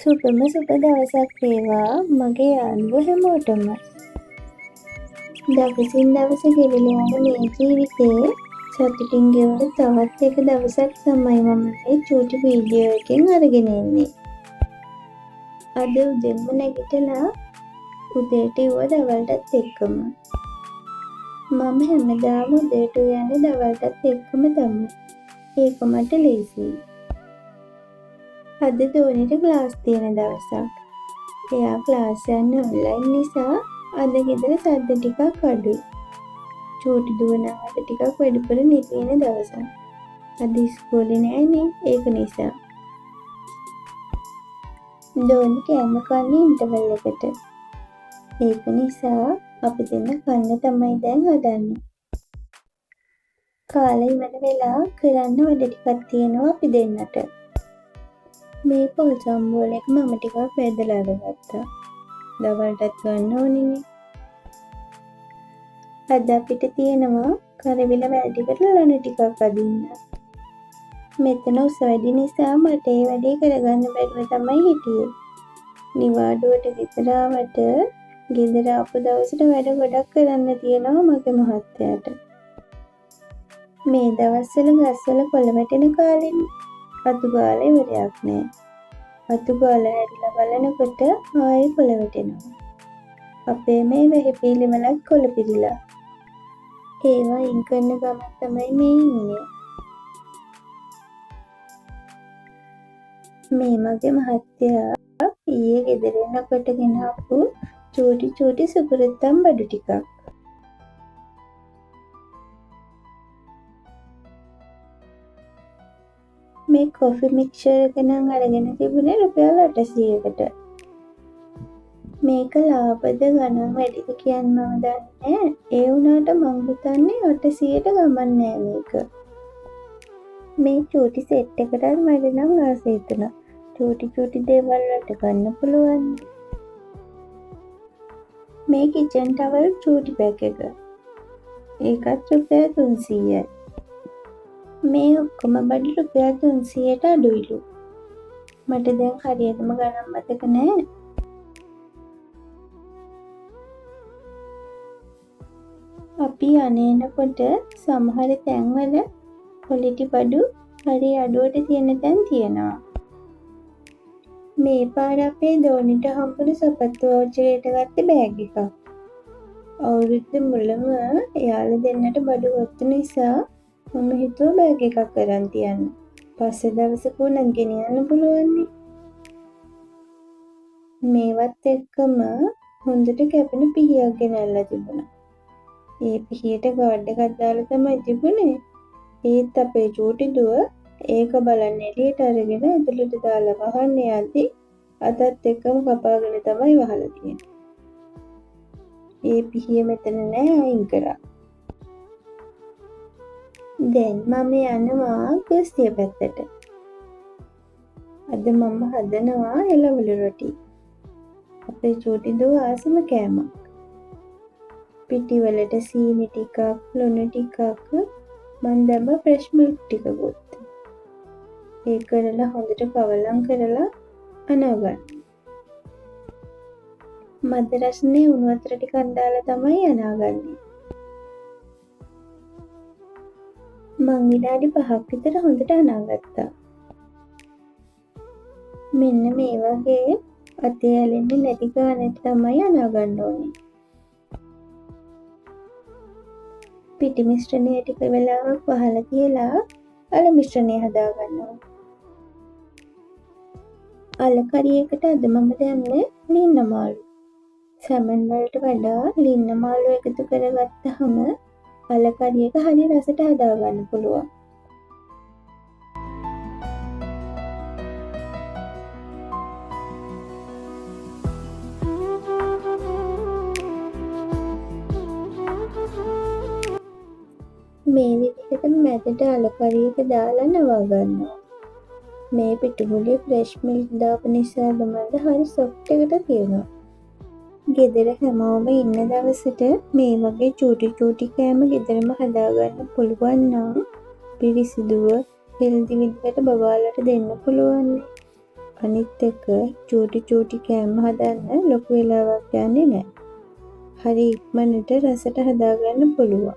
සුපම සුප දවසක් වේවා මගේ යාළුවෝ හැමෝටම. දවසින් දවස ගෙවිලා යන මේ ජීවිතේ සතුටින් ගෙවන තවත් එක දවසක් තමයි මම මේ චූටි වීඩියෝ එකෙන් අරගෙන එන්නේ. අද උදේම නැගිටලා උදේට ඉව දවල්ටත් එක්කම. මම හැමදාම උදේට යන්නේ දවල්ටත් එක්කම තමයි. ඒක මට ලේසියි. අද දෝනිට ක්ලාස් තියෙන දවසක්. එයා ක්ලාස් යන්නේ ඔන්ලයින් නිසා අද ගෙදර සද්ද ටිකක් අඩුයි. චූටි දුවනවා අද ටිකක් වැඩිපුර නිදින දවසක්. අද ඉස්කෝලේ නෑනේ ඒක නිසා. දෝනි කෑම කන්නේ ඉන්ටර්වල් එකට. ඒක නිසා අපි දෙන්න කන්න තමයි දැන් හදන්නේ. කාලේ ඉවර වෙලා කරන්න වැඩ ටිකක් තියෙනවා අපි දෙන්නට. මේ පොල් සම්බෝල එක මම ටිකක් වැදලා අරගත්තා. දවල්ටත් ගන්න ඕනිනේ. අද අපිට තියෙනවා කරවිල වැඩි කරලා ලණු ටිකක් අදින්න. මෙතන උස වැඩි නිසා මට ඒ වැඩේ කරගන්න බැරුව තමයි හිටියේ. නිවාඩුවට ගෙදර ආවට ගෙදර ආපු දවසට වැඩ ගොඩක් කරන්න තියෙනවා මගේ මහත්තයාට. මේ දවස්වල ගස්වල කොළ වැටෙන කාලෙන්නේ. අතු ගාලා ඉවරයක් නෑ. අතු ගාලා හැරිලා බලනකොට ආයෙ කොළ වැටෙනවා. අපේ මේ වෙහෙපිලි වලත් කොළ පිරීලා. ඒවා අයින් කරන ගමන් තමයි මේ ඉන්නේ. මේ මගේ මහත්තයා ඊයේ ගෙදර එනකොට ගෙනාපු චූටි සුකුරුත්තම් බඩු ටිකක්. මේ කොෆි මික්ස්චර් එක නම් අරගෙන තිබුණේ රුපියල් 800කට. මේක ලාභද ගණන් වැඩිද කියන්න මම දන්නේ නැහැ. ඒ වුණාට මං හිතන්නේ 800ට ගමන් නෑ මේක. මේ චූටි සෙට් එකටත් මට නම් ආස හිතුණා. චූටි දේවල් වලට ගන්න පුළුවන්. මේ කිචන් ටවල් චූටි පැක් එක. ඒකත් රුපියල් 300යි. මේ ඔක්කොම බඩු රුපියල් 300ට අඩුයිලු. මට දැන් හරියටම ගණන් මතක නෑ. අපි අනේනකොට සමහර තැන්වල ක්වොලිටි බඩු හරි අඩුවට තියෙන තැන් තියෙනවා. මේ පාර අපේ දෝනිට හම්බුණු සපත්තු වවුචරයට ගත්ත බෑග් එකක්. අවුරුද්ද මුලම එයාලා දෙන්නට බඩු ගත්ත නිසා මම හිතුවා බෑග් එකක් අරන් තියන්න. පස්සේ දවසක උනත් ගෙනියන්න පුළුවන්. මේවත් එක්කම හොඳට කැපෙන පිහියක් ගෙනල්ලා තිබුණා. ඒ පිහියට ගාඩ් එකක් දාලා තමයි තිබුණේ. ඒත් අපේ චූටි දුව ඒක බලන්න එළියට අරගෙන ඇතුළට දාලා වහන්න යද්දි අතත් එක්කම කපාගෙන තමයි වහලා තියෙන්නේ. ඒ පිහිය මෙතන නෑ අයින් කරා. දැන් මම යනවා කුස්සිය පැත්තට. අද මම හදනවා එළවලු රොටි. අපේ චූටි දුව ආසම කෑමක්. පිටි වලට සීනි ටිකක්, ලුණු ටිකක්, මන් දැම්ම ෆ්‍රෙෂ් මිල්ක් ටිකකුත්. ඒ කරලා හොඳට කවලම් කරලා අනවගන්න. මද රසනේ උණු වතුර ටිකක් දාලා තමයි අනාගන්නේ. මං විනාඩි 5ක් විතර හොඳට අනාගත්තා. මෙන්න මේ වගේ අතේ ඇලෙන්නේ නැති ගානට තමයි අනාගන්න ඕනේ. පිටි මිශ්‍රණය ටික වෙලාවක් වහලා තියලා අල මිශ්‍රණය හදා ගන්නවා. අල කරියකට අද මම දැම්මේ ලින්න මාළු. සැමන් වලට වඩා ලින්න මාළු එකතු කරගත්තාම අල කරියක හරිය රසට හදා ගන්න පුළුවන්. මේ විදිහට මැදට අල කරියක දාලා නවා ගන්නවා. මේ පිටුමුලිය ෆ්‍රෙෂ් මිල්ක් දාපු නිසා තමයි හරි සොෆ්ට් එකට තියෙනවා. ගෙදර හැමෝම ඉන්න දවසට මේ වගේ චූටි කෑම ගෙදරම හදාගන්න පුළුවන් නම් පිරිසිදුව හෙල්දි විදිහට බබාලට දෙන්න පුළුවන්. අනිත් එක චූටි කෑම හදන්න ලොකු වෙලාවක් යන්නේ නැහැ. හරි ඉක්මනට රසට හදාගන්න පුළුවන්.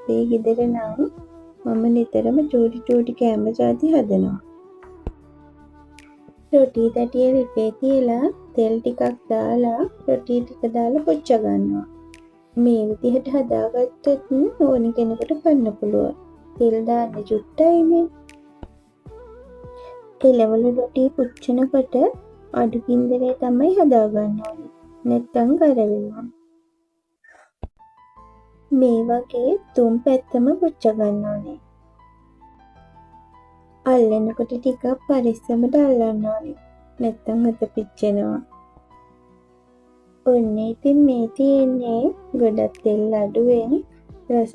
මේ ගෙදර නම් මම නිතරම චූටි කෑම ජාති හදනවා. රොටි තටිය රිපේ තියලා තෙල් ටිකක් දාලා රොටි ටික දාලා පොච්ච ගන්නවා. මේ විදිහට හදාගත්තත් ඕනි කෙනෙකුට කන්න පුළුවන්. තෙල් දාන්න චුට්ටයිනේ. එළවලු රොටි පුච්චනකොට අඩු ගින්දරේ තමයි හදාගන්න ඕනේ. නැත්තම් ගර වෙනවා. මේ වගේ තුන් පැත්තම පුච්ච ගන්න ඕනේ. අල්ලනකොට ටිකක් පරිස්සමට අල්ලන්න ඕනේ. නැත්තම් අත පිච්චෙනවා. ඔන්න ඉතින් මේ තියෙන්නේ ගොඩක් තෙල් අඩුවෙන් රස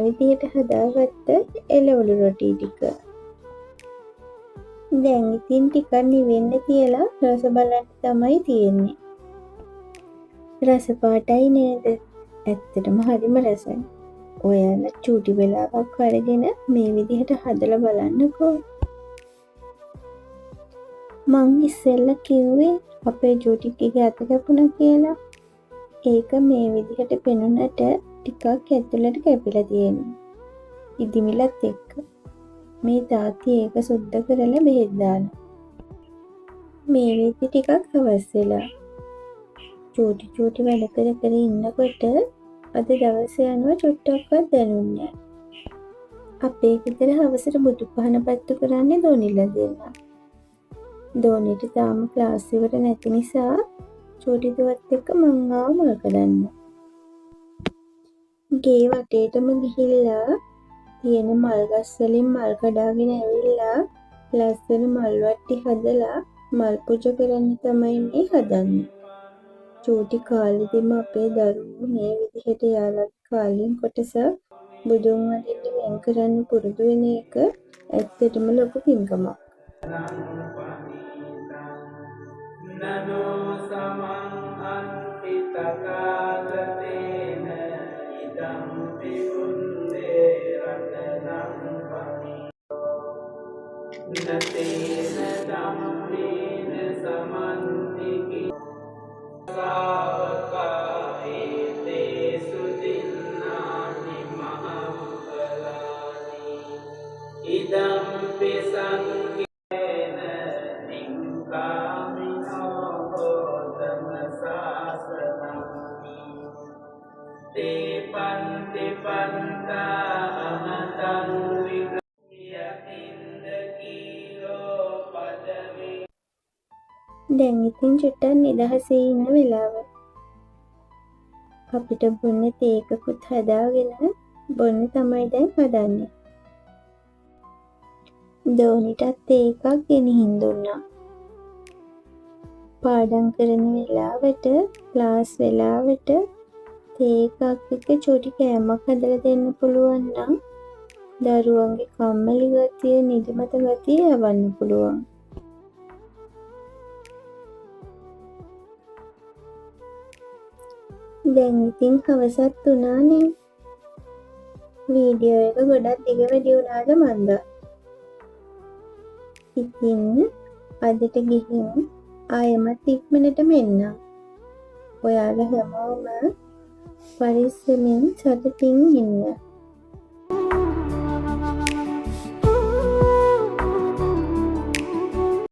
විදියට හදාගත්ත එළවලු රොටි ටික. දැන් ඉතින් ටිකක් නිවෙන්න තියලා රස බලන්න තමයි තියෙන්නේ. රස පාටයි නේද? ඇත්තටම හරිම රසයි. ඔයාලා චූටි වෙලාවක් අරගෙන මේ විදිහට හදලා බලන්නකෝ. මං ඉස්සෙල්ලා කිව්වේ අපේ චූටිගේ අත කැපුණා කියලා. ඒක මේ විදිහට පෙනුනට ටිකක් ඇතුළට කැපිලා තියෙනවා. ඉදිමිලත් එක්ක. මේ තාත්ති ඒක සුද්ධ කරලා බෙහෙත් දානවා. මේ වෙද්දි ටිකක් හවස් වෙලා. චූටි වැඩ කර ඉන්නකොට අද දවස යනවා චුට්ටක්වත් දැනුන්නේ නැහැ. අපේ ගෙදර හවසට බුදු පහන පත්තු කරන්නේ දෝනිලා දෙන්නා. දෝනිට තාම ක්ලාස් ඉවර නැති නිසා චූටි දුවත් එක්ක මං ආව මල් කඩන්න. ගේ වටේටම ගිහිල්ලා තියෙන මල් ගස් වලින් මල් කඩාගෙන ඇවිල්ලා ලස්සන මල් වට්ටි හදලා මල් පූජා කරන්න තමයි මේ හදන්නේ. චූටි කාලෙදිම අපේ දරුවෝ මේ විදිහට යාළුවත් කාලෙන් කොටස බුදුන් වහන්සේට වෙන් කරන්න පුරුදු වෙන එක ඇත්තටම ලොකු පින්කමක්. නනෝ සමං අන්තිතකාගතේන ඉදං පිකුන්දේ රතනං පනි නතේන ධම්මේන සමන්තිකි සාවකායේ සුදින්නානි මහම්පලානි ඉදං පිසංකේන නිංකාමිනෝ හෝතම සාසනං තේ පන්ති පන්තා අමතං විගයතින්ද කීලෝ පදවේ. දැන් ඉතින් චුට්ටක් නිදහසේ ඉන්න වෙලාව. අපිට බොන්න තේකකුත් හදාගෙන බොන්න තමයි දැන් හදන්නේ. දෝනිටත් ඒකක් ගෙනහින් දුන්නා. පාඩම් කරන වෙලාවට ක්ලාස් වෙලාවට තේ එකක් එක්ක චූටි කෑමක් හදලා දෙන්න පුළුවන් නම් දරුවන්ගේ කම්මැලි ගතිය නිදිමත ගතිය යවන්න පුළුවන්. දැන් ඉතින් හවසත් වුණානේ. වීඩියෝ එක ගොඩක් දිග වැඩි වුණාද මන්දා. ඉතින් අදට ගිහින් ආයෙමත් ඉක්මනටම එන්න. ඔයාලා හැමෝම පරිස්සමෙන් සතුටින් ඉන්න.